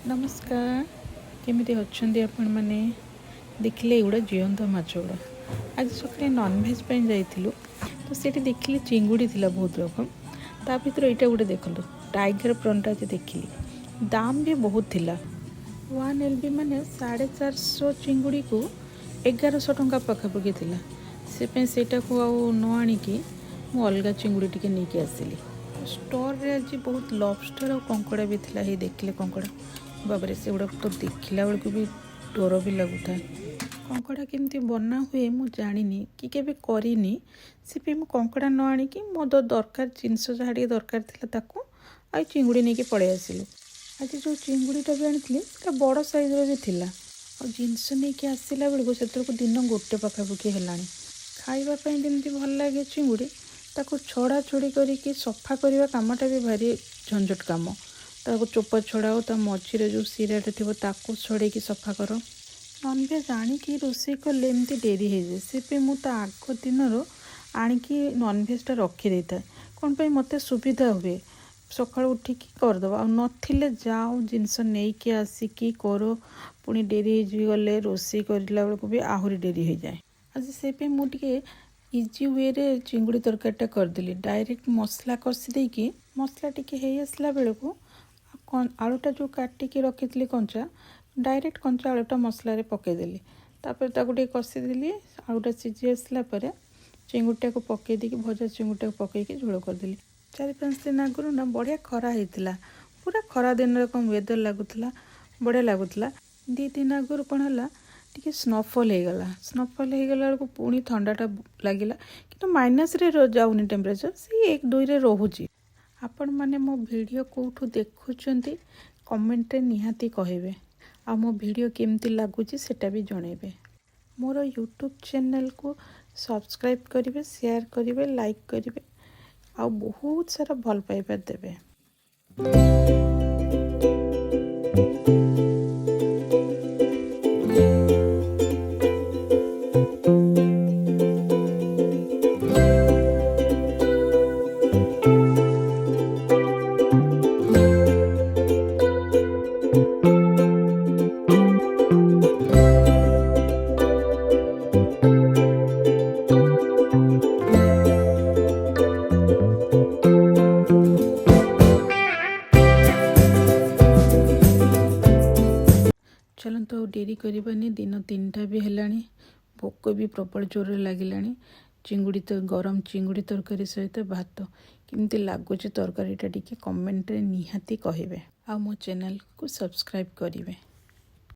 नमस्कार केमिति अच्छे आपण मैंने देखिले एगुड़ा जीवंत माछ गुड़ा आज सकाଳେ नॉनवेज पे जाइलु तो सेठी देखिले चिंगुड़ी थिला बहुत रकम ता भीतर एटा गुटे देखलु टाइगर प्रॉनटा जे देखिली दाम भी बहुत थिला 1 LB माने 450 चिंगुड़ी को 1100 टंका पाखापाखि थिला से सेटा को आउ न आनिकी मु अलगा चिंगुड़ी टिके नेकी आसिली स्टोर रे आज बहुत लॉबस्टर और कंकड़ा भी थिला हे देखले कंकड़ा बाबरे से गुड़ा तो देखला बेलू भी डर भी लगुता कंकड़ा केमती बना हुए मु जानी कि केबे करिनी से मु कंकड़ा न आनिकी मो दरकार जिनस जहाँ टे दरकार थिला ताको आ चिंगुड़ी नहीं पड़े आसिलु आज जो चिंगुड़ीटा भी आनी बड़ साइज भी थिला और जिनस नहीं आसला बेलू से दिन गोटे पखापाखि है खावाई जमी भल लगे चिंगुड़ी ताको छड़ा छुड़ी करके सफा करने कामटा भी भारी झंझट काम ताको चोपा छड़ाओ ता मझीरे जो सिराटा थी ताको छड़े सफा कर नॉनवेज आनिकी रोषे कले एमती डेरी हो जाए से मुझे आग दिन आणिकी नॉनवेजटा रखी दे था कौन पे मत सुविधा हुए सका उठिकी करदे आ नथिले जाओ जिनस नहीं कि आसिकी कर पुणी डेरी गले रोषे करला बेलू भी आहरी डेरी हो जाए आज से मुझे इजी वे रे चिंगुड़ी तरकारीटा करदेली डायरेक्ट मसला कषि देकी मसला टिके हो आसला बेलू आलूटा जो काटिकी रखी कंचा डायरेक्ट कंचा आलूटा मसलारे पकईदेली तापर ताको टिके कषिदेली आलूटा सीझी आसला परे चिंगुड़ीटा को पकई देकी भजा चिंगुड़ीटा को पकईकी झोल करदेली 4-5 दिन आगु ना बढ़िया खरा होता पूरा खरा दिन रकम वेदर लगुला बढ़िया लगुला 2 दिन आगु कौन है टी स्नोफल हो गला स्नोफल हो गला बेलू पुणी ठंडाटा लगिला कि माइनस रे जाऊनी टेम्परेचर से 1-2 रे रोचे आपण मैंने मो वीडियो कोठू देखुंट कमेंट रे निहाती कहे आ मो वीडियो केमती लगुच सेटा भी जनइबे मोर यूट्यूब चैनल को सब्सक्राइब करेंगे शेयर करेंगे लाइक करेंगे आ बहुत सारा भल पाइबा देवे। चलते तो डेरी करवानी दिन 3टा भी है भोक भी प्रबल जोर लगिला चिंगुड़ी तो गरम चिंगुड़ी तरकारी सहित भात केमती लगुच तरकारीटा टिके कमेंट रे निहाती कहे आ मो चैनल को सब्सक्राइब करेंगे।